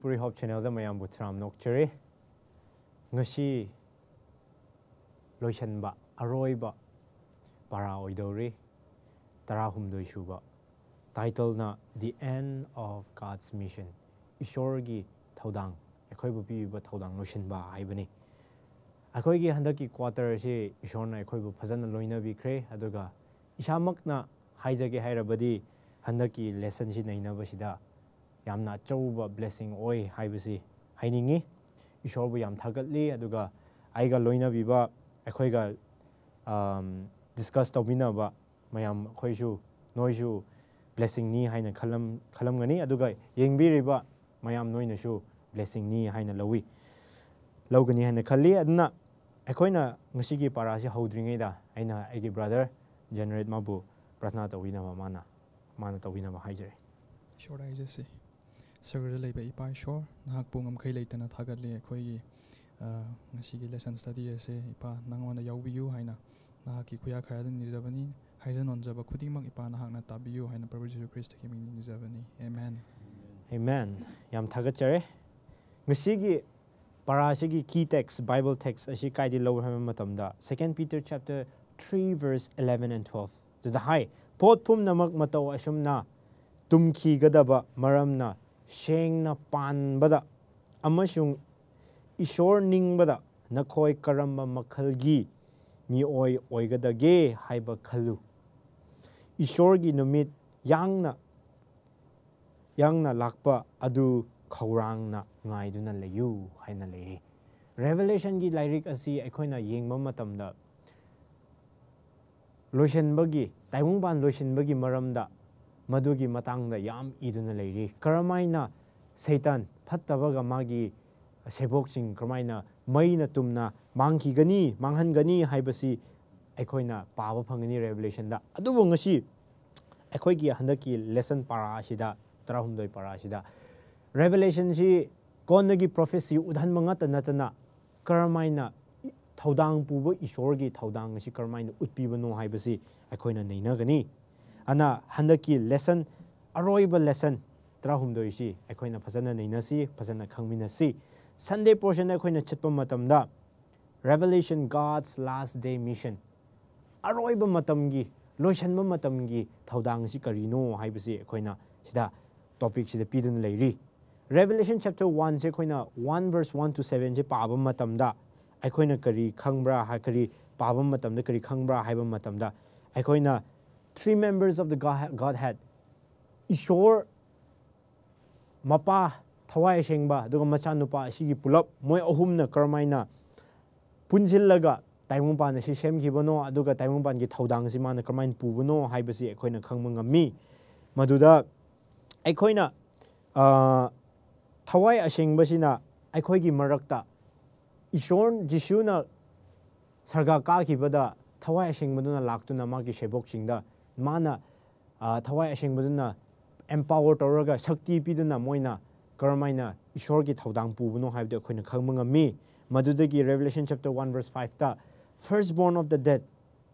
Manipuri Hope Channel da mayam butram nokchari ngasi loishan ba aroi ba para oidori tarahum doi shuba title na The End of God's Mission Ishorgi thaudang ekhoi bu pi ba thaudang loishan ba haibani akhoi gi handaki quarter si ishorna ekhoi bu phajana loina bi khre aduga isamakna haijage hairabadi handaki lesson si naina ba sida yamna chauba blessing oi haibasi hainingi ishorbu yam thagatli aduga aiga loina biba ekhoiga discuss tawbina ba mayam khoisu noisu blessing ni haina khalam gani aduga yengbiriba mayam noina su blessing ni haina lawi lawgani haina khali aduna ekhoina ngasigi parasi hodringai da aina agi brother generate mabu prasna tawina ba mana tawina ba haijare short agency Sir Lay by Ipa Shore, Nakpungam Kay Tana Tagatli, Koi, Nashiki lesson study as a Ipa, Nangon the Yawu, Haina, Naki Kuyaka in Nizavani, Hazen on Java Kutimang Ipana Hana Tabu, and the Purpose of Christ came in Nizavani. Amen. Amen. Yam Tagatare Nashigi Parashigi key text, Bible text, as she kaidi low matamda, 2 Peter chapter 3, verse 11 and 12. To the high, Pot Pum Namak Mato Ashumna, Tumki Gadaba, Maramna. Sheng pan bada amashung ishor ning bada nakhoi karamba makhalgi mi oi oigadage haiba khalu ishorgi numit yangna lakpa adu khaurangna ngaiduna leyu haina leiri revelation gi lyric asi ekhoina yengma matamda loishanbagi taimungban loishanbagi maramda Madugi matangda yam iduna leiri karamaina Satan phattabaga magi seboksing karamaina maina tumna mangkhigani manghangani haibasi ekhoina pawa phangani revelation da adubu ngasi ekhoigi handaki lesson para asida tarahumdoi para asida revelation si konagi prophecy udhan mangata natana karamaina thaudang puba ishorgi thaudang si karamaina utpibano haibasi ekhoina neinagani Ana handaki lesson aroiba lesson trahumdoisi ekhoina phajana neinasi phajana khangminasi Sunday portion ekhoina chatpa matamda revelation God's last day mission aroiba matamgi loishanba matamgi thaudang si karino haibasi ekhoina sida topic sida pidun leiri revelation chapter 1 se ekhoina 1 verse 1 to 7 je paba matamda ekhoina kari khangbra ha kari paba matamda kari khangbra haiba matamda ekhoina three members of the Godhead Ishor Mapa Thawai Shengba Duga Machanupa Shigi Pulap Moy Ohumna Karmaina Punjillaga Taimungpan si Shem Kibono Aduga Taimungpan ki Thaudang Simana Karmain Pubono Haibasi Ekoina Khangmangami Maduda Ekoina Thawai Ashengbasina Ekoigi Marakta Ishor Jishuna Sarga Kakibada Thawai Ashengbaduna Laktuna Maki Sheboksingda Mana Thawai Ashengbaduna empower Toraga Shakti Piduna Moina Karamaina Ishorgi Thaudang Pubuno Haibda Koina Khangmangami Madudagi Revelation chapter 1 verse 5 ta firstborn of the dead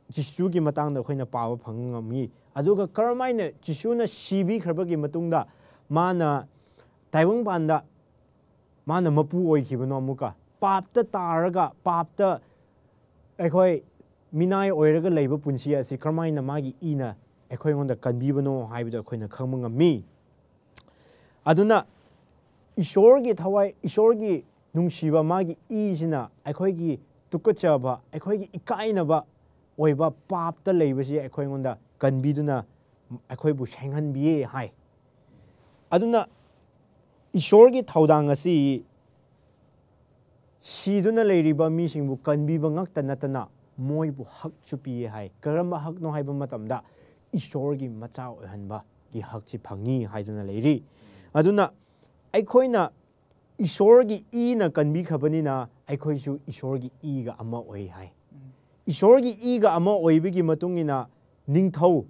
Jishugi Matangda Koina Power Pangami Aduga Karamaina Jishuna Shibi Krabagi Matungda Mana Taiwang Banda Mana Mapu Oikibano Muka Papta Taraga Papta Ekoi Minai oiraga leiba punsi asi karmaina magi ina ekhoi ngonda kanbibano haibida khoina khangmangami aduna ishorgi thawai ishorgi nungshiba magi isina ekhoigi tukachaba ekhoigi ikaina ba oiba papta leibasi ekhoi ngonda kanbiduna ekhoi bu senghanbiye hai aduna ishorgi thaudang asi siduna leiriba misingbu kanbiba ngakta natana Moibu hak chupi hai karamba hak no haiba matamda ishorgi macha oihanba gi hak chi phangi haiduna leiri aduna aikhoina ishorgi e na kanbi khabanina aikhoisu ishorgi e ga ama oi hai ishorgi e ga ama oibigi matungina ningthau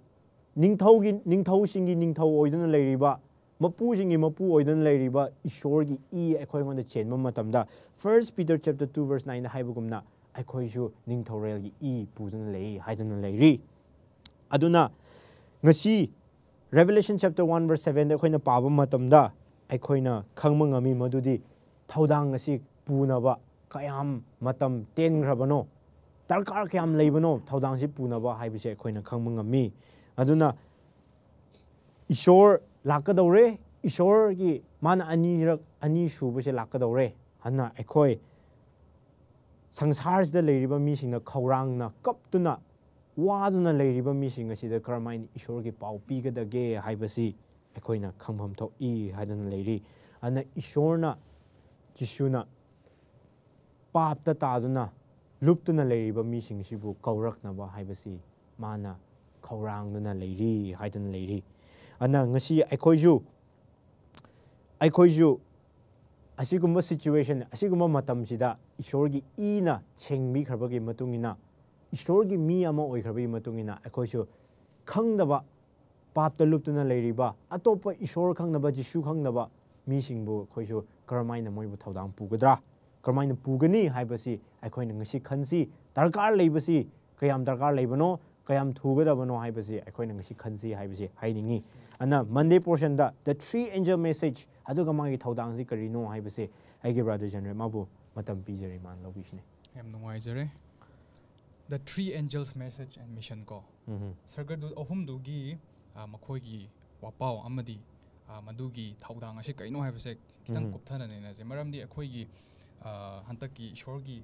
singi ningthau oiduna leiriba mapu singi mapu oiduna leiriba ishorgi e aikhoi ngonda chenma matamda 1 Peter chapter 2 verse 9 haibagumna Aikhoisu Ningthorelgi E Pudun Lei Haidun Leiri Aduna Ngasi Revelation chapter 1 verse 7 Akoina Paba Matamda ꯑꯩꯈꯣꯏꯅ ꯈꯪꯕ ꯉꯝꯃꯤ ꯃꯗꯨꯗꯤ ꯊꯧꯗꯥꯡ ꯑꯁꯤ ꯄꯨꯅꯕ ꯀꯌꯥꯝ ꯃꯇꯝ ꯇꯦꯟꯈ꯭ꯔꯕꯅꯣ ꯗꯔꯀꯥꯔ ꯀꯌꯥꯝ ꯂꯩꯕꯅꯣ ꯊꯧꯗꯥꯡꯁꯤ ꯄꯨꯅꯕ ꯍꯥꯏꯕꯁꯦ ꯑꯩꯈꯣꯏꯅ ꯈꯪꯕ ꯉꯝꯃꯤ ꯑꯗꯨꯅ ꯏꯁꯣꯔ ꯂꯥꯛꯀꯗꯧꯔꯦ ꯏꯁꯣꯔꯒꯤ ꯃꯥꯅ ꯑꯅꯤ ꯁꯨꯕꯁꯦ ꯂꯥꯛꯀꯗꯧꯔꯦ ꯍꯥꯏꯅ ꯑꯩꯈꯣꯏ ꯁꯪꯁꯥꯔꯁꯤꯗ ꯂꯩꯔꯤꯕ ꯃꯤꯁꯤꯡꯅ ꯈꯧꯔꯥꯡꯅ ꯀꯞꯇꯨꯅ ꯋꯥꯗꯨꯅ ꯂꯩꯔꯤꯕ ꯃꯤꯁꯤꯡ ꯑꯁꯤꯗ ꯀꯔꯝꯍꯥꯏꯅ ꯏꯁꯣꯔꯒꯤ ꯄꯥꯎ ꯄꯤꯒꯗꯒꯦ ꯍꯥꯏꯕꯁꯤ ꯑꯩꯈꯣꯏꯅ ꯈꯪꯐꯝ ꯊꯣꯛꯏ ꯍꯥꯏꯗꯨꯅ ꯂꯩꯔꯤ ꯑꯗꯨꯅ ꯏꯁꯣꯔꯅ ꯖꯤꯁꯨꯅ ꯄꯥꯞꯇ ꯇꯥꯗꯨꯅ ꯂꯨꯞꯇꯨꯅ ꯂꯩꯔꯤꯕ ꯃꯤꯁꯤꯡꯁꯤꯕꯨ ꯀꯧꯔꯛꯅꯕ ꯍꯥꯏꯕꯁꯤ ꯃꯥꯅ ꯈꯧꯔꯥꯡꯗꯨꯅ ꯂꯩꯔꯤ ꯍꯥꯏꯗꯨꯅ ꯂꯩꯔꯤ ꯑꯗꯨꯅ ꯉꯁꯤ ꯑꯩꯈꯣꯏꯁꯨ ꯑꯁꯤꯒꯨꯝꯕ ꯁꯤꯆꯨꯋꯦꯁꯟ ꯑꯁꯤꯒꯨꯝꯕ ꯃꯇꯝꯁꯤꯗ ꯏꯁꯣꯔꯒꯤ ꯏꯅ ꯁꯦꯡꯕꯤꯈ꯭ꯔꯕꯒꯤ ꯃꯇꯨꯡꯏꯟꯅ ꯏꯁꯣꯔꯒꯤ ꯃꯤ ꯑꯃ ꯑꯣꯏꯈ꯭ꯔꯕꯒꯤ ꯃꯇꯨꯡꯏꯟꯅ ꯑꯩꯈꯣꯏꯁꯨ ꯈꯪꯗꯕ ꯄꯥꯞꯇ ꯂꯨꯞꯇꯨꯅ ꯂꯩꯔꯤꯕ ꯑꯇꯣꯞꯄ ꯏꯁꯣꯔ ꯈꯪꯅꯕ ꯖꯤꯁꯨ ꯈꯪꯅꯕ ꯃꯤꯁꯤꯡꯕꯨ ꯑꯩꯈꯣꯏꯁꯨ ꯀꯔꯝꯍꯥꯏꯅ ꯃꯣꯏꯕꯨ ꯊꯧꯗꯥꯡ ꯄꯨꯒꯗ꯭ꯔꯥ ꯀꯔꯝꯍꯥꯏꯅ ꯄꯨꯒꯅꯤ ꯍꯥꯏꯕꯁꯤ ꯑꯩꯈꯣꯏꯅ ꯉꯁꯤ ꯈꯟꯁꯤ ꯗꯔꯀꯥꯔ ꯂꯩꯕꯁꯤ ꯀꯌꯥꯝ ꯗꯔꯀꯥꯔ ꯂꯩꯕꯅꯣ ꯀꯌꯥꯝ ꯊꯨꯒꯗꯕꯅꯣ ꯍꯥꯏꯕꯁꯤ ꯑꯩꯈꯣꯏꯅ ꯉꯁꯤ ꯈꯟꯁꯤ ꯍꯥꯏꯕꯁꯤ ꯍꯥꯏꯅꯤꯡꯉꯤ ꯑꯗꯨꯅ ꯃꯟꯗꯦ ꯄꯣꯔꯁꯟꯗ ꯗ 3 angel message ꯑꯗꯨꯒ ꯃꯥꯒꯤ ꯊꯧꯗꯥꯡꯁꯤ ꯀꯔꯤꯅꯣ ꯍꯥꯏꯕꯁꯤ ꯑꯩꯒꯤ ꯕ꯭ꯔꯥꯗꯔ ꯖꯦꯅꯔꯦꯜ ꯃꯥꯕꯨ ꯃꯇꯝ ꯄꯤꯖꯔꯤ ꯃꯥꯅ ꯂꯧꯕꯤꯁꯤꯅꯤ ꯌꯥꯝ ꯅꯨꯡꯉꯥꯏꯖꯔꯦ ꯗ 3 angels message and mission ꯀꯣ ꯁꯔꯒꯔꯗꯨ ꯑꯍꯨꯝꯗꯨꯒꯤ ꯃꯈꯣꯏꯒꯤ ꯋꯥꯄꯥꯎ ꯑꯃꯗꯤ ꯃꯗꯨꯒꯤ ꯊꯧꯗꯥꯡ ꯑꯁꯤ ꯀꯩꯅꯣ ꯍꯥꯏꯕꯁꯦ ꯈꯤꯇꯪ ꯀꯨꯞꯊꯅ ꯅꯩꯅꯁꯦ ꯃꯔꯝꯗꯤ ꯑꯩꯈꯣꯏꯒꯤ ꯍꯟꯗꯛꯀꯤ ꯏꯁꯣꯔꯒꯤ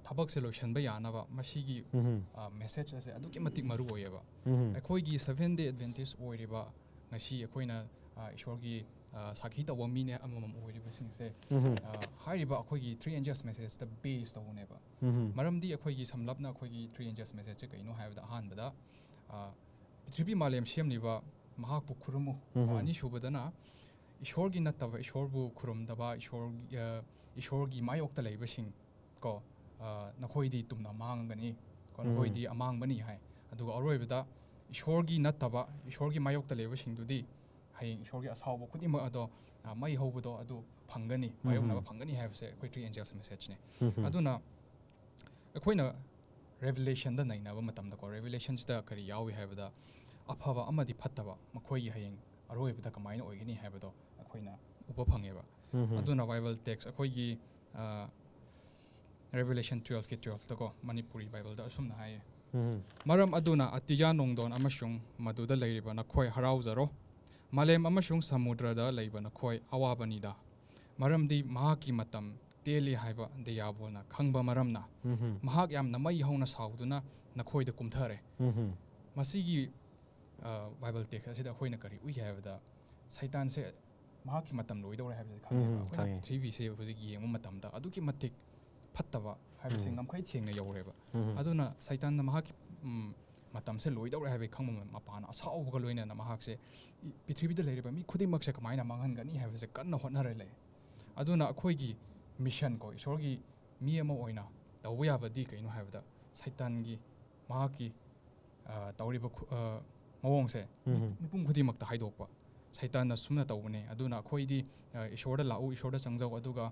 ꯊꯕꯛꯁꯦ ꯂꯣꯏꯁꯤꯟꯕ ꯌꯥꯅꯕ ꯃꯁꯤꯒꯤ ꯃꯦꯁꯦꯖ ꯑꯁꯦ ꯑꯗꯨꯛꯀꯤ ꯃꯇꯤꯛ ꯃꯔꯨ ꯑꯣꯏꯌꯦꯕ ꯑꯩꯈꯣꯏꯒꯤ 7th day ꯑꯦꯗꯚꯦꯟꯇꯤꯁ ꯑꯣꯏꯔꯤꯕ ꯉꯁꯤ ꯑꯩꯈꯣꯏꯅ ꯏꯁꯣꯔꯒꯤ ꯁꯥꯈꯤ ꯇꯧꯕ ꯃꯤꯅꯦ ꯑꯃꯃꯝ ꯑꯣꯏꯔꯤꯕꯁꯤꯡꯁꯦ ꯍꯥꯏꯔꯤꯕ ꯑꯩꯈꯣꯏꯒꯤ 3 angels ꯃꯦꯁꯦꯖꯇ ꯕꯦꯁ ꯇꯧꯕꯅꯦꯕ ꯃꯔꯝꯗꯤ ꯑꯩꯈꯣꯏꯒꯤ ꯁꯝꯂꯞꯅ ꯑꯩꯈꯣꯏꯒꯤ 3 angels ꯃꯦꯁꯦꯖꯁꯦ ꯀꯩꯅꯣ ꯍꯥꯏꯕꯗ ꯑꯍꯥꯟꯕꯗ ꯄ꯭ꯔꯤꯊꯤꯕꯤ ꯃꯥꯂꯦꯝ ꯁꯦꯝꯂꯤꯕ ꯃꯍꯥꯛꯄꯨ ꯈꯨꯔꯨꯝꯃꯨ ꯑꯅꯤꯁꯨꯕꯗꯅ ꯏꯁꯣꯔꯒꯤ ꯅꯠꯇꯕ ꯏꯁꯣꯔꯕꯨ ꯈꯨꯔꯨꯝꯗꯕ ꯏꯁꯣꯔꯒꯤ ꯃꯥꯌꯣꯛꯇ ꯂꯩꯕꯁꯤꯡ ꯀꯣ ꯅꯈꯣꯏꯗꯤ ꯇꯨꯝꯅ ꯃꯥꯡꯒꯅꯤ ꯀꯣ ꯅꯈꯣꯏꯗꯤ ꯑꯃꯥꯡꯕꯅꯤ ꯍꯥꯏ ꯑꯗꯨꯒ ꯑꯔꯣꯏꯕꯗ ꯏꯁꯣꯔꯒꯤ ꯅꯠꯇꯕ ꯏꯁꯣꯔꯒꯤ ꯃꯥꯌꯣꯛꯇ ꯂꯩꯕꯁꯤꯡꯗꯨꯗꯤ ꯍꯌꯦꯡ ꯏꯁꯣꯔꯒꯤ ꯑꯁꯥꯎꯕ ꯈꯨꯗꯤꯡꯃꯛ ꯑꯗꯣ ꯃꯩ ꯍꯧꯕꯗꯣ ꯑꯗꯨ ꯐꯪꯒꯅꯤ ꯃꯥꯌꯣꯛꯅꯕ ꯐꯪꯒꯅꯤ ꯍꯥꯏꯕꯁꯦ ꯑꯩꯈꯣꯏ 3 angels ꯃꯦꯁꯦꯖꯅꯦ ꯑꯗꯨꯅ ꯑꯩꯈꯣꯏꯅ ꯔꯦꯚꯤꯂꯦꯁꯟꯗ ꯅꯩꯅꯕ ꯃꯇꯝꯗꯀꯣ ꯔꯦꯚꯤꯂꯦꯁꯟꯁꯤꯗ ꯀꯔꯤ ꯌꯥꯎꯏ ꯍꯥꯏꯕꯗ ꯑꯐꯕ ꯑꯃꯗꯤ ꯐꯠꯇꯕ ꯃꯈꯣꯏꯒꯤ ꯍꯌꯦꯡ ꯑꯔꯣꯏꯕꯗ ꯀꯃꯥꯏꯅ ꯑꯣꯏꯒꯅꯤ ꯍꯥꯏꯕꯗꯣ ꯑꯩꯈꯣꯏꯅ ꯎꯕ ꯐꯪꯉꯦꯕ ꯑꯗꯨꯅ ꯕꯥꯏꯕꯜ ꯇꯦꯛꯁ ꯑꯩꯈꯣꯏꯒꯤ ꯔꯦꯚꯤꯂꯦꯁꯟ 12ꯀꯤ 12ꯇꯀꯣ ꯃꯅꯤꯄꯨꯔꯤ ꯕꯥꯏꯕꯜꯗ ꯑꯁꯨꯝꯅ ꯍꯥꯏꯌꯦ ꯃꯔꯝ ꯑꯗꯨꯅ ꯑꯇꯤꯌꯥ ꯅꯣꯡꯗꯣꯟ ꯑꯃꯁꯨꯡ ꯃꯗꯨꯗ ꯂꯩꯔꯤꯕ ꯅꯈꯣꯏ ꯍꯔꯥꯎꯖꯔꯣ ꯃꯥꯂꯦꯝ ꯑꯃꯁꯨꯡ ꯁꯃꯨꯗ꯭ꯔꯗ ꯂꯩꯕ ꯅꯈꯣꯏ ꯑꯋꯥꯕꯅꯤꯗ ꯃꯔꯝꯗꯤ ꯃꯍꯥꯛꯀꯤ ꯃꯇꯝ ꯇꯦꯜꯂꯤ ꯍꯥꯏꯕ ꯗꯤꯌꯥꯕꯣꯜꯅ ꯈꯪꯕ ꯃꯔꯝꯅ ꯃꯍꯥꯛ ꯌꯥꯝꯅ ꯃꯩ ꯍꯧꯅ ꯁꯥꯎꯗꯨꯅ ꯅꯈꯣꯏꯗ ꯀꯨꯝꯊꯔꯦ ꯃꯁꯤꯒꯤ ꯕꯥꯏꯕꯜ ꯇꯦꯛꯁ ꯑꯁꯤꯗ ꯑꯩꯈꯣꯏꯅ ꯀꯔꯤ ꯎꯏ ꯍꯥꯏꯕꯗ ꯁꯩꯇꯥꯟꯁꯦ ꯃꯍꯥꯛꯀꯤ ꯃꯇꯝ ꯂꯣꯏꯗꯧꯔꯦ ꯍꯥꯏꯕꯁꯦ ꯈꯪꯉꯦꯕ ꯑꯩꯈꯣꯏꯅ ꯄ꯭ꯔꯤꯊꯤꯕꯤꯁꯦ ꯍꯧꯖꯤꯛ ꯌꯦꯡꯕ ꯃꯇꯝꯗ ꯑꯗꯨꯛꯀꯤ ꯃꯇꯤꯛ ꯐꯠꯇꯕ ꯍꯥꯏꯕꯁꯦ ꯉꯝꯈꯩ ꯊꯦꯡꯅ ꯌꯧꯔꯦꯕ ꯑꯗꯨꯅ ꯁꯩꯇꯥꯟꯅ ꯃꯍꯥꯛꯀꯤ ꯃꯇꯝꯁꯦ ꯂꯣꯏꯗꯧꯔꯦ ꯍꯥꯏꯕꯒꯤ ꯈꯪꯕ ꯃꯄꯥꯟꯅ ꯑꯁꯥꯎꯕꯒ ꯂꯣꯏꯅꯅ ꯃꯍꯥꯛꯁꯦ ꯄ꯭ꯔꯤꯊꯤꯕꯤꯗ ꯂꯩꯔꯤꯕ ꯃꯤ ꯈꯨꯗꯤꯡꯃꯛꯁꯦ ꯀꯃꯥꯏꯅ ꯃꯥꯡꯍꯟꯒꯅꯤ ꯍꯥꯏꯕꯁꯦ ꯀꯟꯅ ꯍꯣꯠꯅꯔ ꯂꯩ ꯑꯗꯨꯅ ꯑꯩꯈꯣꯏꯒꯤ ꯃꯤꯁꯟ ꯀꯣ ꯏꯁꯣꯔꯒꯤ ꯃꯤ ꯑꯃ ꯑꯣꯏꯅ ꯇꯧꯕ ꯌꯥꯕꯗꯤ ꯀꯩꯅꯣ ꯍꯥꯏꯕꯗ ꯁꯩꯇꯥꯟꯒꯤ ꯃꯍꯥꯛꯀꯤ ꯇꯧꯔꯤꯕ ꯃꯑꯣꯡꯁꯦ ꯃꯤꯄꯨꯝ ꯈꯨꯗꯤꯡꯃꯛꯇ ꯍꯥꯏꯗꯣꯛꯄ ꯁꯩꯇꯥꯟꯅ ꯁꯨꯝꯅ ꯇꯧꯕꯅꯦ ꯑꯗꯨꯅ ꯑꯩꯈꯣꯏꯗꯤ ꯏꯁꯣꯔꯗ ꯂꯥꯛꯎ ꯏꯁꯣꯔꯗ ꯆꯪꯖꯧ ꯑꯗꯨꯒ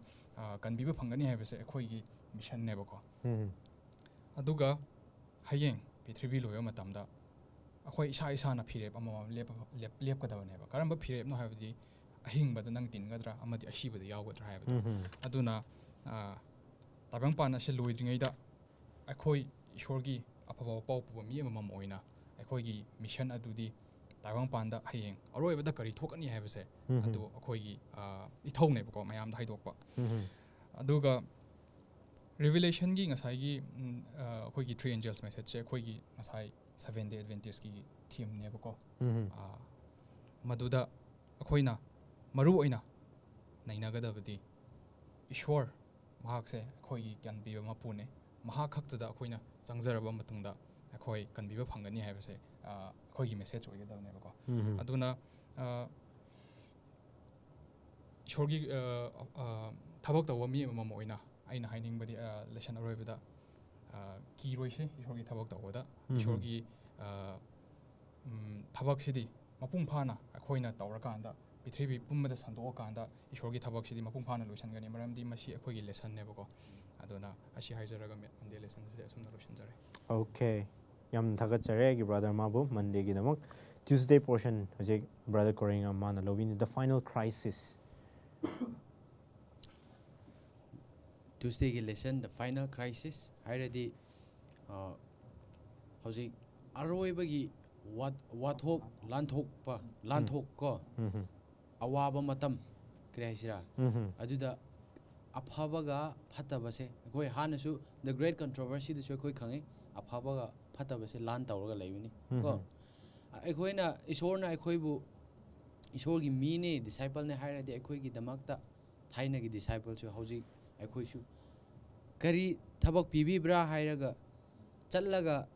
ꯀꯟꯕꯤꯕ ꯐꯪꯒꯅꯤ ꯍꯥꯏꯕꯁꯦ ꯑꯩꯈꯣꯏꯒꯤ ꯃꯤꯁꯟꯅꯦꯕꯀꯣ ꯑꯗꯨꯒ ꯍꯌꯦꯡ ꯄ꯭ꯔꯤꯊꯤꯕꯤ ꯂꯣꯏꯕ ꯃꯇꯝꯗ ꯑꯩꯈꯣꯏ ꯏꯁꯥꯅ ꯐꯤꯔꯦꯞ ꯑꯃꯃꯝ ꯂꯦꯞꯀꯗꯕꯅꯦꯕ ꯀꯔꯝꯕ ꯐꯤꯔꯦꯞꯅꯣ ꯍꯥꯏꯕꯗꯤ ꯑꯍꯤꯡꯕꯗ ꯅꯪ ꯇꯤꯟꯒꯗ꯭ꯔꯥ ꯑꯃꯗꯤ ꯑꯁꯤꯕꯗ ꯌꯥꯎꯒꯗ꯭ꯔꯥ ꯍꯥꯏꯕꯗꯣ ꯑꯗꯨꯅ ꯇꯥꯏꯕꯪꯄꯥꯟ ꯑꯁꯤ ꯂꯣꯏꯗ꯭ꯔꯤꯉꯩꯗ ꯑꯩꯈꯣꯏ ꯏꯁꯣꯔꯒꯤ ꯑꯐꯕ ꯄꯥꯎ ꯄꯨꯕ ꯃꯤ ꯑꯃꯃꯝ ꯑꯣꯏꯅ ꯑꯩꯈꯣꯏꯒꯤ ꯃꯤꯁꯟ ꯑꯗꯨꯗꯤ ꯇꯥꯏꯕꯪꯄꯥꯟꯗ ꯍꯌꯦꯡ ꯑꯔꯣꯏꯕꯗ ꯀꯔꯤ ꯊꯣꯛꯀꯅꯤ ꯍꯥꯏꯕꯁꯦ ꯑꯗꯨ ꯑꯩꯈꯣꯏꯒꯤ ꯏꯊꯧꯅꯦꯕꯀꯣ ꯃꯌꯥꯝꯗ ꯍꯥꯏꯗꯣꯛꯄ ꯑꯗꯨꯒ ꯔꯤꯚꯤꯂꯦꯁꯟꯒꯤ ꯉꯁꯥꯏꯒꯤ ꯑꯩꯈꯣꯏꯒꯤ 3 angels ꯃꯦꯁꯦꯖꯁꯦ ꯑꯩꯈꯣꯏꯒꯤ ꯉꯁꯥꯏ 7th day ꯑꯦꯗꯚꯦꯟꯇꯤꯁꯀꯤ ꯊꯤꯝꯅꯦꯕꯀꯣ ꯃꯗꯨꯗ ꯑꯩꯈꯣꯏꯅ ꯃꯔꯨ ꯑꯣꯏꯅ ꯅꯩꯅꯒꯗꯕꯗꯤ ꯏꯁꯣꯔ ꯃꯍꯥꯛꯁꯦ ꯑꯩꯈꯣꯏꯒꯤ ꯀꯟꯕꯤꯕ ꯃꯄꯨꯅꯦ ꯃꯍꯥꯛ ꯈꯛꯇꯗ ꯑꯩꯈꯣꯏꯅ ꯆꯪꯖꯔꯕ ꯃꯇꯨꯡꯗ ꯑꯩꯈꯣꯏ ꯀꯟꯕꯤꯕ ꯐꯪꯒꯅꯤ ꯍꯥꯏꯕꯁꯦ ꯑꯩꯈꯣꯏꯒꯤ ꯃꯦꯁꯦꯖ ꯑꯣꯏꯒꯗꯕꯅꯦꯕꯀꯣ ꯑꯗꯨꯅ ꯏꯁꯣꯔꯒꯤ ꯊꯕꯛ ꯇꯧꯕ ꯃꯤ ꯑꯃꯃꯝ ꯑꯣꯏꯅ ꯑꯩꯅ ꯍꯥꯏꯅꯤꯡꯕꯗꯤ ꯂꯦꯁꯟ ꯑꯔꯣꯏꯕꯗ ꯀꯤꯔꯣꯏꯁꯤ ꯏꯁꯣꯔꯒꯤ ꯊꯕꯛ ꯇꯧꯕꯗ ꯏꯁꯣꯔꯒꯤ ꯊꯕꯛꯁꯤꯗꯤ ꯃꯄꯨꯡ ꯐꯥꯅ ꯑꯩꯈꯣꯏꯅ ꯇꯧꯔꯀꯥꯟꯗ ꯄ꯭ꯔꯤꯊꯤꯕꯤ ꯄꯨꯝꯕꯗ ꯁꯟꯗꯣꯛꯑꯀꯥꯟꯗ ꯏꯁꯣꯔꯒꯤ ꯊꯕꯛꯁꯤꯗꯤ ꯃꯄꯨꯡ ꯐꯥꯅ ꯂꯣꯏꯁꯤꯟꯒꯅꯤ ꯃꯔꯝꯗꯤ ꯃꯁꯤ ꯑꯩꯈꯣꯏꯒꯤ ꯂꯦꯁꯟꯅꯦꯕꯀꯣ ꯑꯗꯨꯅ ꯑꯁꯤ ꯍꯥꯏꯖꯔꯒ ꯃꯟꯗꯦ ꯂꯦꯁꯟꯁꯦ ꯑꯁꯨꯝꯅ ꯂꯣꯏꯁꯤꯟꯖꯔꯦ ꯑꯣꯀꯦ ꯌꯥꯝ ꯊꯥꯒꯠꯆꯔꯦ ꯑꯩꯒꯤ ꯕ꯭ꯔꯗꯔ ꯃꯥꯕꯨ ꯃꯟꯗꯦꯒꯤꯗꯃꯛ ꯇ꯭ꯌꯨꯁꯗꯦ ꯄꯣꯔꯁꯟ ꯍꯧꯖꯤꯛ ꯕ꯭ꯔꯗꯔ ꯀꯣꯔꯦꯡ ꯃꯥꯅ ꯂꯧꯕꯤꯅꯤ the final crisis Tuesday lesson the final crisis hairadi hojik aroibagi wathok lanthok ko awaba matam kriasira aduda afabaga phatabase koi hanasu the great controversy the koi khange afabaga phatabase lan tawraga leibini ko akoina isorna akoibu isorgi mine disciple ne hairadi akoigi damakta thaina gi disciple su hojik akoisu kari thabak pibibra hairaga challaga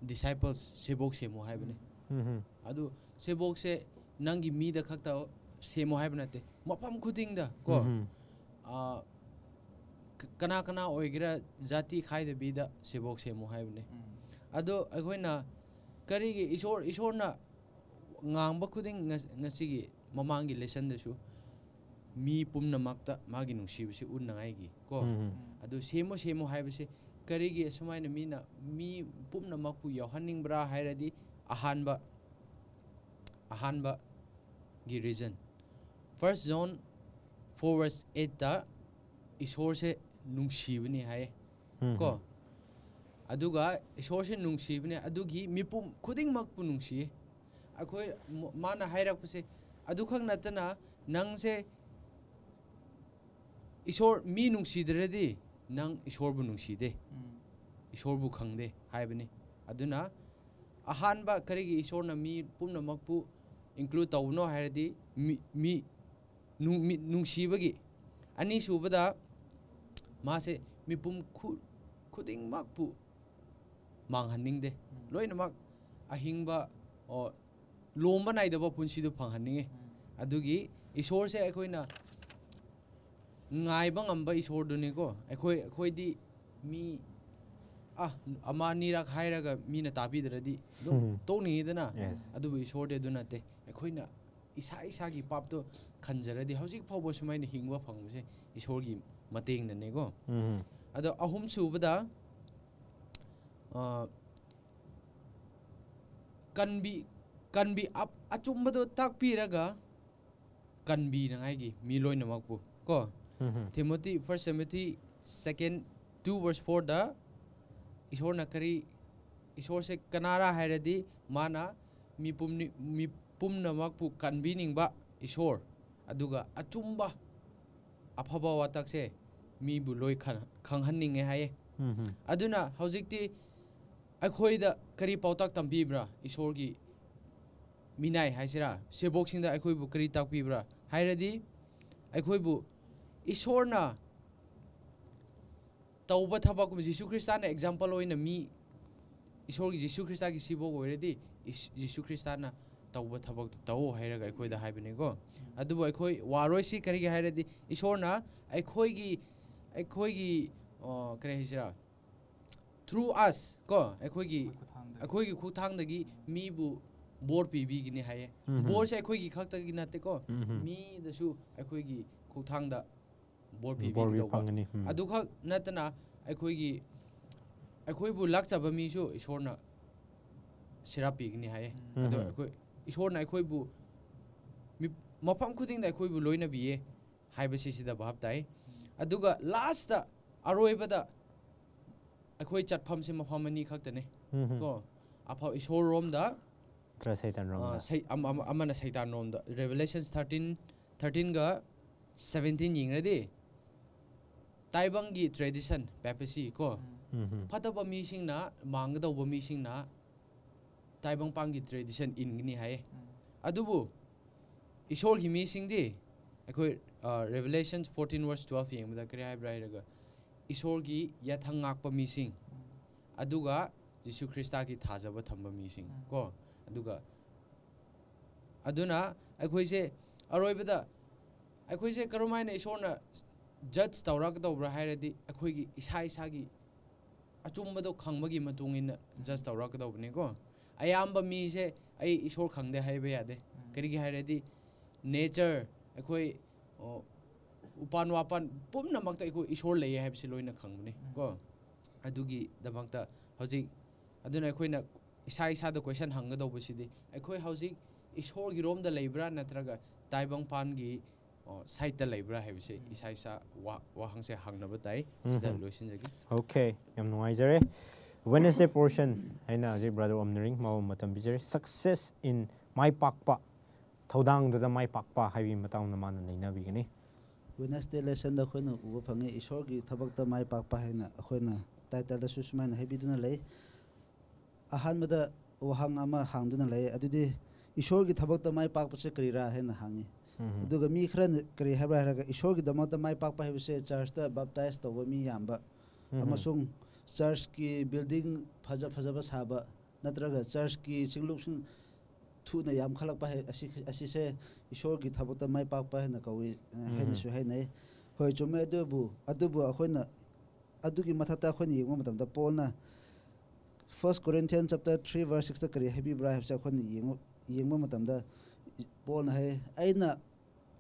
disciples sebok semo haibane adu sebok se nangi mi da khakta semo haibnate mapam khuding da ko kana kana oigira jati khaida bida sebok semo haibane adu akoina kari gi isorna ngangba khuding ngasigi mamangi lesson da su mi pumna makta magi nungsibse unnangai gi ko adu semo haibase karigi sumaina mina mi pumna makpu yohanning bra hairadi ahanba gi reason first John 4 verse 8 da isor se nungsibni hai ko aduga isor se nungsibni adugi mipum khuding makpu nungsi akoi mana hairak puse adu khang natana nangse isor mi nungsidredi nang isor bu nungside isor bu khangde haibani aduna ahanba karigi isor na mi pumna makpu include tawno hairadi mi nungsibagi ani subada mase mi pum khuding makpu manghanning loina mak ahingba o lomba naidaba punsi du phanghanning adugi isor se akoina ngai bang amba isor duni ko akoi di mi ama nirak hairaga mina tabi dradi to ni dana adu isor de duna te akoina isa gi pap to khanjaradi hojik phawbo sumaina hingwa phangse isor gi mateng na ne go ado ahum subada kanbi achumbado takpiraga kanbi nangai gi mi loina makpu ko Timothy 1 Timothy 2 verse 4 da isor na kari isor se kanara hairadi mana mi pumna makpu kanbi ningba isor aduga achumba afaba watak se mi bu loi khanghanninge haye aduna hojikti akhoida kari pautak tampibra isorgi minai haisira seboksing da akhoi bu kari takpibra hairadi akhoi bu isorna tauba thabak Jesus Christana example oina mi isorgi Jesus Christa gi sibok oiredi Jesus Christana tauba thabak tau hairaga akhoi da haibene go adubu akhoi waroi si kari gi hairedi isorna akhoi gi kare hisira through us ko akhoi gi khuthang dagi mi bu bor pibi gi ni haye bor se akhoi gi khakta gi nate ko mi da su akhoi gi khuthang da bor pibi do adu khak natana akhoi bu lakchaba mi su isorna sirapi gi ni haye adu akhoi isorna akhoi bu mapam khuding da akhoi bu loina biye haibasi sida bhab tai aduga last da aroibada akhoi chatpham se mafam ani khaktane ko apha isor rom da Satan rom amana Satan rom da Revelations 13 ga 17 yingradi taibangi tradition papacy ko phataba mi singna mangdaw mi singna taibang pangi tradition ingni haye adubu isor gi mi singdi akhoi Revelations 14 verse 12 yengda kare hai brairaga isor gi yathang ngakpa mi sing aduga Jesus Christa gi thajaba thamba mi sing ko aduga aduna akhoi se aroibada akhoi se karumaina isorna judge tawrak tawbra hairadi akhoi gi isa gi achumbado khangmagi matungin judge tawrak tawbne ko ayamba mi se ai isor khangde haibe yade karigi hairadi nature akhoi upan wapan pumna makta akhoi isor lei haibsi loina khangmne ko adugi damakta hojik aduna akhoi isa da question hanggadawbsidi akhoi hojik isor gi rom da leibra natraga taibang pan gi ꯁꯥꯏꯠꯇ ꯂꯩꯕ꯭ꯔꯥ ꯍꯥꯏꯕꯁꯦ ꯏꯁꯥ ꯏꯁꯥ ꯋꯥꯍꯪꯁꯦ ꯍꯪꯅꯕ ꯇꯥꯏ ꯁꯤꯗ ꯂꯣꯏꯁꯤꯟꯖꯒꯦ Okay, yam nuwaijare. Wednesday portion haina je brother omnering maw matam bijare success in my pakpa thodang da mai pakpa haibi mataw na man leina bigani. Wednesday lesson da khoina uba phange ishor gi thabak ta mai pak pa haina khoina title da susmaina hebiduna lei ahan mada wahang ama hangduna lei adudi ishor gi thabak ta mai pak pa se karira haina hangi aduga mi khran kari habra haraga ishor gi damak ta mai pak pa hebise church ta baptize toba mi yamba amasung church ki building phajaba saba natraga church ki chingluk sing thuna yam khalak pa asi se ishor gi thabak ta mai pak pa haina kawi haina su haina hoi chume adubu akhoina adugi mathata khoini yengma matamda polna 1 Corinthians chapter 3 verse 6 ta kari happy bra habsa khoini yengma matamda polna hai aina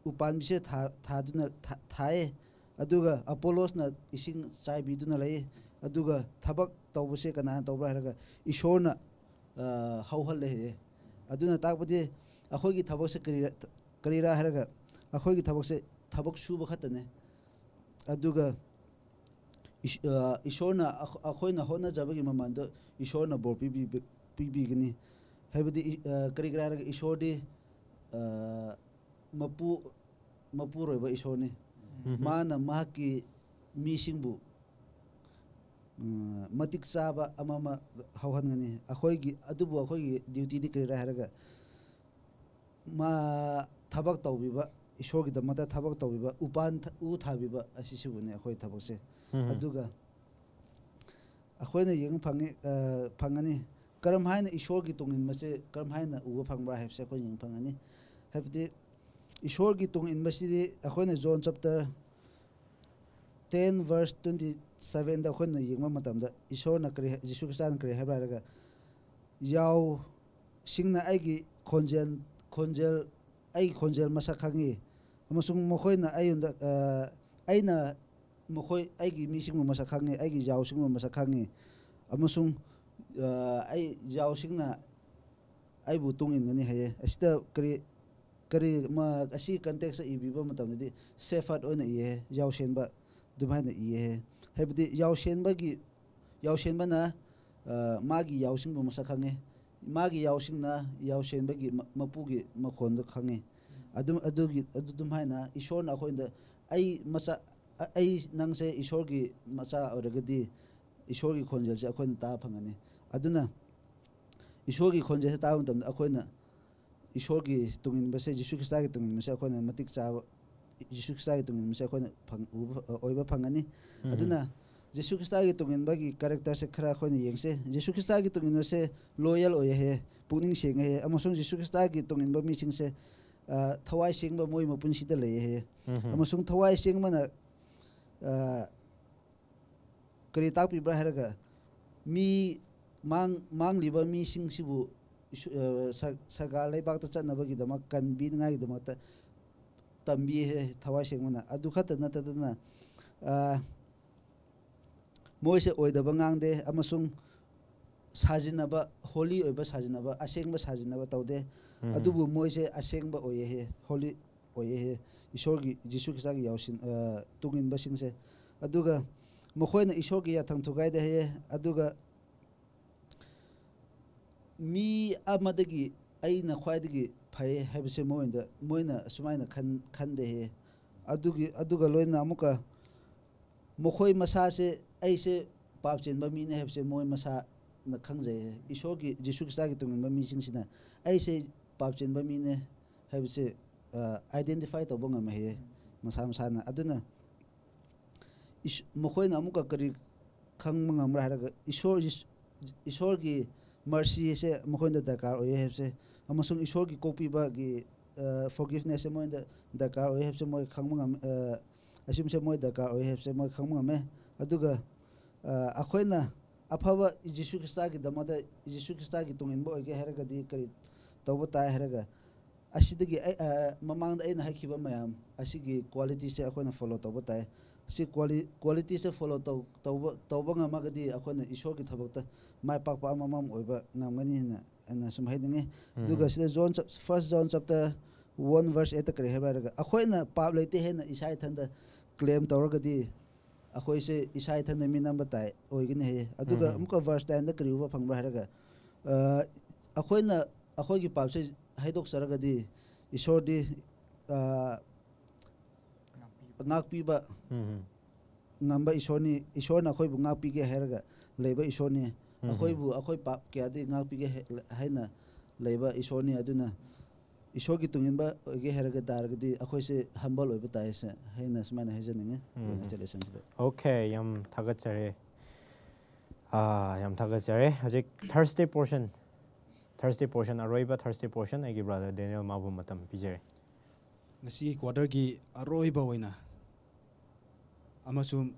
upan bise thaduna thae aduga Apollos na ising chai biduna lei aduga thabak tawbase kana tawbra haraga ishorna hauhal le aduna takpadi akhoi gi thabak se karira haraga akhoi gi thabak se thabak suba khatane aduga ishorna akhoina hona jabagi mamando ishorna bor pi gani habadi kari gra haraga ishordi mapu roiba ishorni mana mahaki misingbu matik chaba amama hauhangani akhoi gi duty di kari haraga ma thabak tawbiba ishor gi damata thabak tawbiba upan u thabiba asisibune akhoi thabak se aduga akhoina yeng phangani karam haina ishor gi tungin mase karam haina uba phangba habse akhoi yeng phangani habdi ishor gi tungin masidi akhoina John chapter 10 verse 27 da khona yengma matamda ishorna kare jisu kristan kare habraga yaw singna aigi khonjel masa khangi amasung mokhoina ayunda aina mokhoi aigi mising masa khangi aigi yaw sing masa khangi amasung ai yaw singna aibu tungin ngani haye asita kari ma asi context ibiba matamdi sefat oina iye yaw senba dumhaina iye habdi yawshenba na magi yawsing bu masa khange magi yawsing na yawshenba gi mapugi makhon da khange adum haina ishor na khoinda ai masa ai nangse ishor gi macha oragadi ishor gi khonjel se akhoina ta phangani aduna ishor gi khonjel se ta umtam akhoina ishor gi tungin base jisu krista gi tungin mase akhoina matik cha jisu krista gi tungin mase akhoina oiba phangani aduna jisu krista gi tungin bagi character se khara khoina yengse jisu krista gi tungin se loyal oye he puning seng he amasung jisu krista gi tungin ba mi sing se thawai seng ba moi mapun sida le he amasung thawai seng mana kari tak pi bra heraga mi mang liba mi sing sibu sagal lai bak ta chatna bagi damak kan bin ngai damak ta tambi he thawai seng mana adu khata na ta na moise oidaba ngangde amasung sajinaba holy oiba sajinaba asengba sajinaba tawde adubu moise asengba oye he holy oye he ishorgi jisu krista gi yawsin tungin basingse aduga mokhoina ishorgi yathang thugai de he aduga mi amadagi aina khwaidagi phai habse moina sumaina khande he aduga loina amuka mokhoi masa se aise pap chen ba mi ne habse moi masa na khangje ishorgi jisu krista gi tungin ba mi singsina aise pap chen ba mi ne habse identify to bongam he masa na aduna mokhoina amuka kari khangma ngamra haraga ishorgi mercy se mokhoina dakar oye habse amasung ishorgi kopiba gi forgiveness se moinda dakar oye habse moi khangma ngam asimse moi dakar oye habse moi khangma ngame aduga akhoina afaba jisu krista gi damada jisu krista gi tungin bo oge heraga di kari tawba ta heraga asidagi mamangda aina hakhiba mayam asigi quality se akhoina follow tawba ta si quality se follow tawba ngamagadi akhoina ishor gi thabakta mai pakpa amamam oiba ngamgani na ana sum haidinge duga sida John 1 John chapter 1 verse 8 kare heba akhoi pap leite hen isai thanda claim tawragadi akhoi se isai thanda mi number tai oigini he aduga amka verse 10 da kari uba phangba haraga akhoi gi pap se haidok saragadi isor di ngak piba ngamba isona akhoi bu ngak pi ge heraga leiba isoni akhoi pap kya di ngak pi ge haina leiba isoni aduna isogi tunginba ge heraga dargadi akhoi se humble oiba tai se haina smana hajaninge installation sida okay yam thagachare yam thagachare hajik Thursday portion aroiba Thursday portion agi brother Daniel mabu matam pijare ngasi quarter gi aroiba oina amasum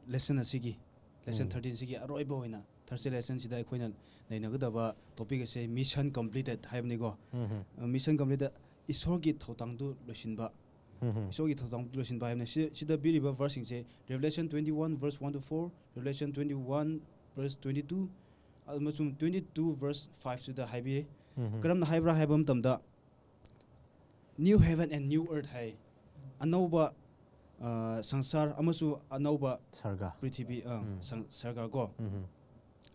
lesson asigi lesson 13 sigi aroiba oina Thursday lesson sida akoina nainagadaba topic ase mission completed haibni go mission completed isorgi thotangdu losinba isorgi thotangdu losinba haibni sida biriba verse se Revelation 21 verse 1 to 4 Revelation 21 verse 22 almasum 22 verse 5 to the haibi karamna haibra haibam tamda new heaven and new earth hai anauba sansar amasu anauba sarga prithvi sarga go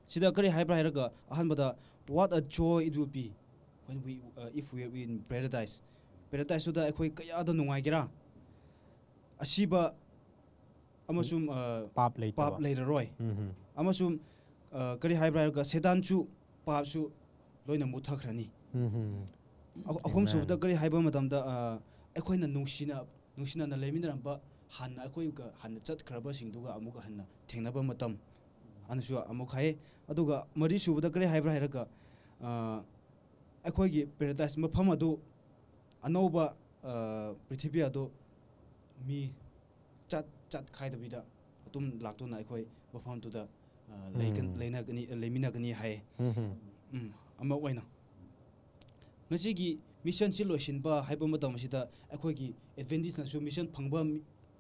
sida kari haibra hairaga ahanbada what a joy it will be when we if we are in paradise so da akhoi kaya da nungai gira asiba amasum pap later roy amasum kari haibra hairaga setan chu pap su loina muthakhrani akhom subda kari haiba matamda akhoi na nungsina na leminramba hanna akhoi ga hanna chatkraba singduga amuga hanna thengnaba matam anasu amuk hai aduga mari subda kare haibra hairaga akhoi gi paradise mafam adu anauba prithvi adu mi chat khai da bida atum laktuna akhoi mafam tu da leina gani hai ama waina ngasi gi mission si loisin ba haiba matam sida akhoi gi advantage na su mission phangba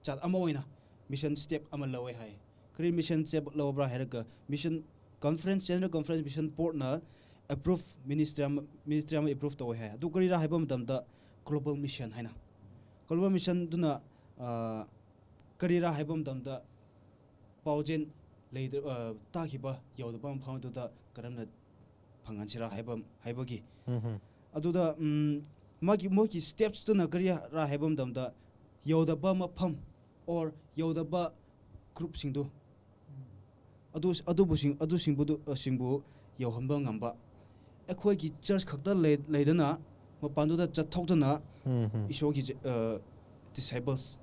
chat ama waina mission step ama lawai hai kari mission step lawbra hairaga mission conference general conference mission port na approve ministry approve to hai adu kari ra haiba matam da global mission haina global mission duna kari ra haiba matam da paujen leader takiba yawda pam phang da karamna phangan sira haiba gi aduda moki steps tuna kari ra haiba matam da yawda ba mafam or yawda ba group singdu adu singbu yawhamba ngamba akhoi gi church khakta leidana mapandu da chathokdana isogi disciples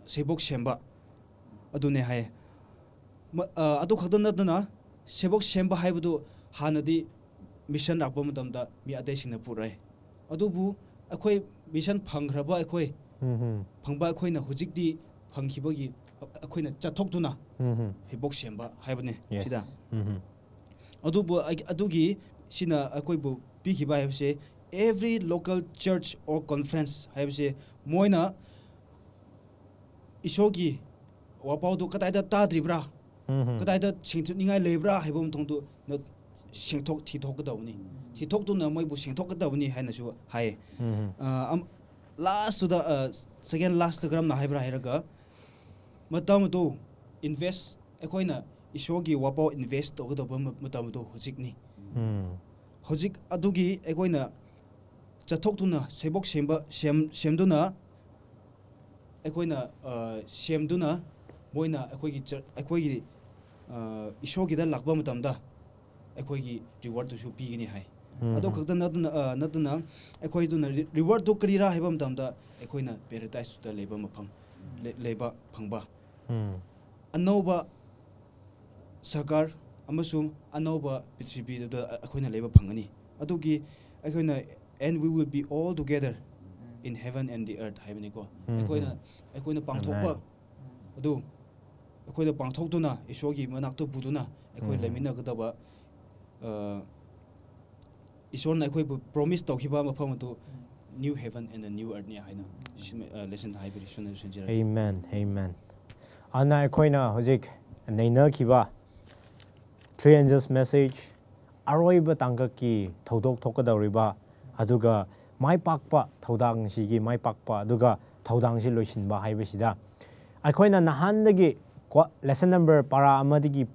sebok semba adune hai adu khakdana dana sebok semba haibudu hanadi mission rakba matamda mi adai singna purai adubu akhoi mission phangraba akhoi phangba akhoi na hujikdi phangkhibagi akhoi chathokduna hebok semba haibane sida adubu adugi sina akhoi bu pikhiba haibse every local church or conference haibse moina isogi wapaudu kataida tadribra kataida singthningai lebra haibom thongdu na singthok thithokadawni thithokduna moibu singthokadawni hainasu hai last to the second last gram na haibra hairaga matam to invest akoina isogi wapau invest togadaba matam to hojikni hojik adugi akoina chathokduna sebok semba semduna akoina semduna moina akoigi isogi da lakba matamda akoigi reward to shu pigini hai ado khakta natna akoi duna reward to krira haibam damda akoina paradise to leba mafam leba phangba anauba sarkar amasum anauba prithvi da akoina leba phangani adugi akoina and we will be all together in heaven and the earth haibani ko akoina pangthokpa adu akoina pangthokduna isogi manakto buduna akoi lemina gadaba Ishon akhoi promise tawkhiba mafam adu new heaven and a new earth ni haina lesson haibi shun sunjira amen ana akoina hojik neina khiba three angels message aroi ba tangka ki thodok thokadawriba aduga mai pakpa thodang sigi mai pakpa aduga thodang si loisinba haibasida aikoina nahandagi lesson number para amadigi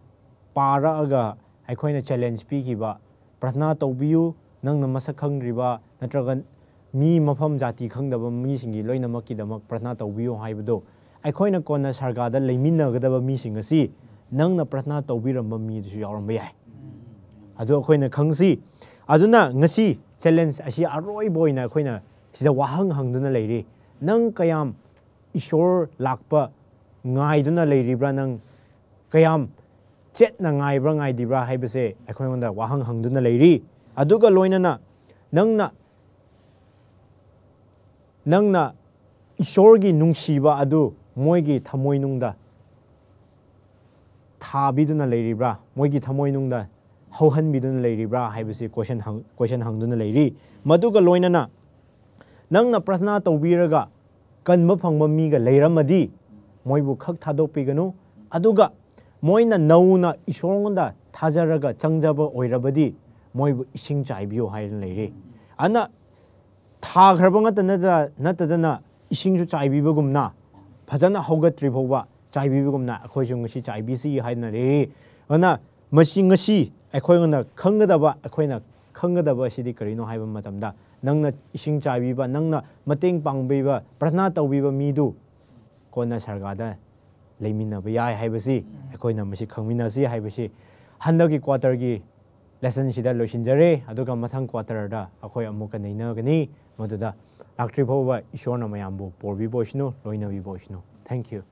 para aga aikoina challenge pi kiba prasna tawbiu nangna masak khangriba natraga mi mafam jati khangdaba mi singi loina makki damak prasna tawbiu haibado aikoina kona sargada leimina gadaba mi singasi nangna prasna tawbiramba mi du yauramba yai adu akoina khangsi aduna ngasi challenge asi aroi boina akoina sida wahang hangduna leiri nang kayam ishor lakpa ngaiduna leiribra nang kayam chet na ngaibra ngaidibra haibase akoinda wahang hangduna leiri aduga loinana nangna ishorgi nungsiba adu moigi thamoi nungda thabiduna leiribra moigi thamoi nungda hauhan biduna leiribra haibase question hangduna leiri maduga loinana nangna prasna tawbiraga kanba phangba miga leiramadi moibu khak thadopiganu aduga moina nauna isoronda thajaraga changjaba oirabadi moibu ising chaibiyo hairan leiri ana tha kharba natadana isingju chaibibagumna phajana hogatri phawba chaibibagumna akhoi ngasi chaibisi haina leiri ana ngasi akhoi khanggadaba sidi karino haiba matamda nangna ising chaibiba nangna mateng pangbiba prasna tawbiba midu kona sargada leiminaba yai haibasi akoina masi khangminasi haibasi handagi quarter gi lesson sida loisinjare aduga mathang quarter da akoi amuka neinagani maduda laktri phawba ishorna mayambu porbi boishnu loinabi boishnu thank you